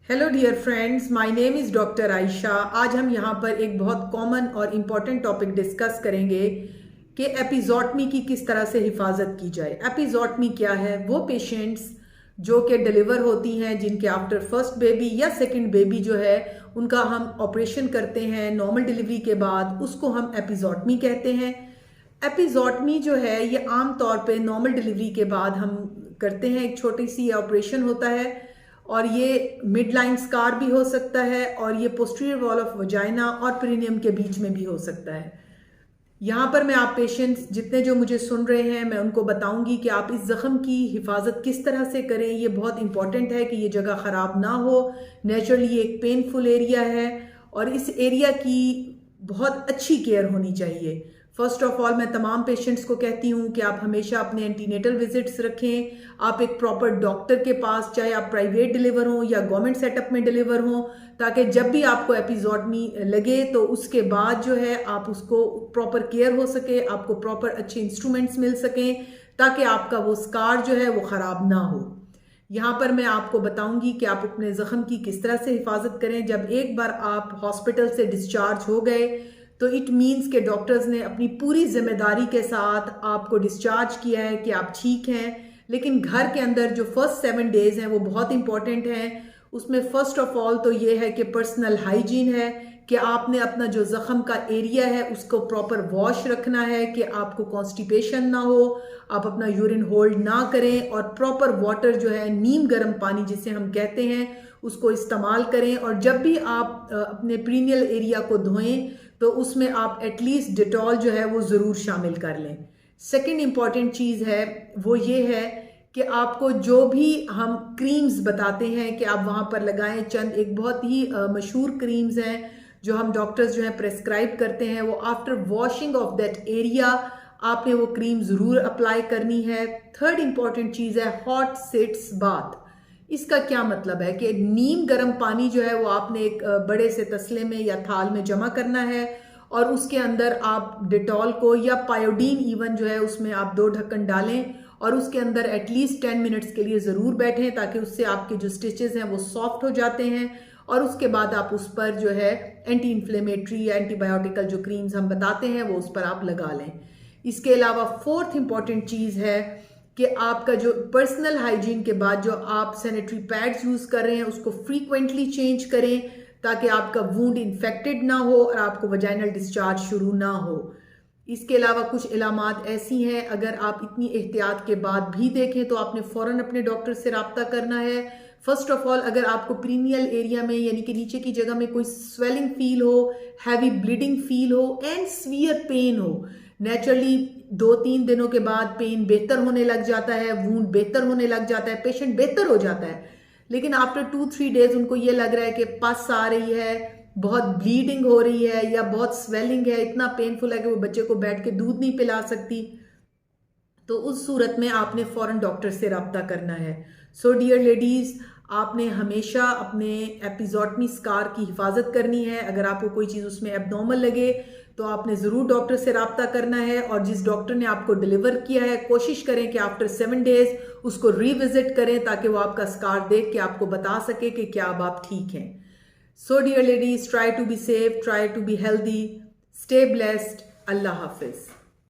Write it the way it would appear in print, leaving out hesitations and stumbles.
Hello dear friends, my name is doctor Ayesha. आज हम यहाँ पर एक बहुत कॉमन और इम्पॉर्टेंट टॉपिक डिस्कस करेंगे कि एपिजोटमी की किस तरह से हिफाजत की जाए। एपिजोटमी क्या है? वो पेशेंट्स जो कि डिलीवर होती हैं, जिनके आफ्टर फर्स्ट बेबी या सेकंड बेबी जो है उनका हम ऑपरेशन करते हैं नॉर्मल डिलीवरी के बाद, उसको हम एपिजोटमी कहते हैं। एपिजोटमी जो है ये आम तौर पे नॉर्मल डिलीवरी के बाद हम करते हैं। एक छोटी सी ऑपरेशन होता है और ये मिड लाइन स्कार भी हो सकता है और ये पोस्टीरियर वॉल ऑफ वजाइना और पेरिनियम के बीच में भी हो सकता है। यहाँ पर मैं आप पेशेंट्स जितने जो मुझे सुन रहे हैं मैं उनको बताऊंगी कि आप इस जख्म की हिफाजत किस तरह से करें। ये बहुत इंपॉर्टेंट है कि ये जगह ख़राब ना हो। नेचुरली ये एक पेनफुल एरिया है और इस एरिया की बहुत अच्छी केयर होनी चाहिए। फर्स्ट ऑफ ऑल मैं तमाम पेशेंट्स को कहती हूँ कि आप हमेशा अपने एंटीनेटल विजिट्स रखें। आप एक प्रॉपर डॉक्टर के पास, चाहे आप प्राइवेट डिलीवर हों या गवर्नमेंट सेटअप में डिलीवर हों, ताकि जब भी आपको एपिजोटमी लगे तो उसके बाद जो है आप उसको प्रॉपर केयर हो सके, आपको प्रॉपर अच्छे इंस्ट्रूमेंट्स मिल सकें ताकि आपका वो स्कार जो है वो ख़राब ना हो। यहाँ पर मैं आपको बताऊंगी कि आप अपने ज़ख्म की किस तरह से हिफाजत करें। जब एक बार आप हॉस्पिटल से डिस्चार्ज हो गए तो इट मीन्स के डॉक्टर्स ने अपनी पूरी जिम्मेदारी के साथ आपको डिस्चार्ज किया है कि आप ठीक हैं। लेकिन घर के अंदर जो फर्स्ट 7 डेज हैं वो बहुत इंपॉर्टेंट हैं। उसमें फर्स्ट ऑफ ऑल तो ये है कि पर्सनल हाइजीन है कि आपने अपना जो ज़ख्म का एरिया है उसको प्रॉपर वॉश रखना है कि आपको कॉन्स्टिपेशन ना हो, आप अपना यूरिन होल्ड ना करें और प्रॉपर वाटर जो है नीम गर्म पानी जिसे हम कहते हैं उसको इस्तेमाल करें। और जब भी आप अपने प्रीनियल एरिया को धोएं तो उसमें आप एटलीस्ट डिटॉल जो है वो ज़रूर शामिल कर लें। सेकंड इम्पॉर्टेंट चीज़ है वो ये है कि आपको जो भी हम क्रीम्स बताते हैं कि आप वहाँ पर लगाएं। चंद एक बहुत ही मशहूर क्रीम्स हैं जो हम डॉक्टर्स जो हैं प्रेस्क्राइब करते हैं। वो after washing of that area आपने वो क्रीम ज़रूर अप्लाई करनी है। थर्ड इम्पॉर्टेंट चीज़ है हॉट सिट्स बाथ। इसका क्या मतलब है कि नीम गर्म पानी जो है वो आपने एक बड़े से तसले में या थाल में जमा करना है और उसके अंदर आप डिटॉल को या पायोडीन इवन जो है उसमें आप 2 ढक्कन डालें और उसके अंदर एटलीस्ट 10 मिनट्स के लिए ज़रूर बैठें ताकि उससे आपके जो स्टिचेस हैं वो सॉफ्ट हो जाते हैं। और उसके बाद आप उस पर जो है एंटी इन्फ्लेमेटरी या एंटीबायोटिकल जो क्रीम्स हम बताते हैं वो उस पर आप लगा लें। इसके अलावा फोर्थ इंपॉर्टेंट चीज़ है कि आपका जो पर्सनल हाइजीन के बाद जो आप सैनिटरी पैड्स यूज़ कर रहे हैं उसको फ्रीक्वेंटली चेंज करें ताकि आपका वूंड इन्फेक्टेड ना हो और आपको वजाइनल डिस्चार्ज शुरू ना हो। इसके अलावा कुछ इलामात ऐसी हैं, अगर आप इतनी एहतियात के बाद भी देखें तो आपने फ़ौरन अपने डॉक्टर से रब्ता करना है। फर्स्ट ऑफ ऑल अगर आपको प्रीनियल एरिया में यानी कि नीचे की जगह में कोई स्वेलिंग फील हो, हैवी ब्लीडिंग फील हो एंड सीवियर पेन हो, नेचुरली 2-3 दिनों के बाद पेन बेहतर होने लग जाता है, वूंड बेहतर होने लग जाता है, पेशेंट बेहतर हो जाता है। लेकिन आफ्टर 2-3 डेज उनको ये लग रहा है कि पस आ रही है, बहुत ब्लीडिंग हो रही है या बहुत स्वेलिंग है, इतना पेनफुल है कि वो बच्चे को बैठ के दूध नहीं पिला सकती, तो उस सूरत में आपने फ़ौरन डॉक्टर से रब्ता करना है। सो डियर लेडीज़, आपने हमेशा अपने एपिजोटमी स्कार की हिफाजत करनी है। अगर आपको कोई चीज़ उसमें एबनॉर्मल लगे तो आपने ज़रूर डॉक्टर से रब्ता करना है और जिस डॉक्टर ने आपको डिलीवर किया है कोशिश करें कि आफ्टर 7 डेज उसको रिविजिट करें ताकि वो आपका स्कार देख के आपको बता सके कि क्या अब आप ठीक हैं। So dear ladies, try to be safe, try to be healthy, stay blessed. अल्लाह हाफिज़।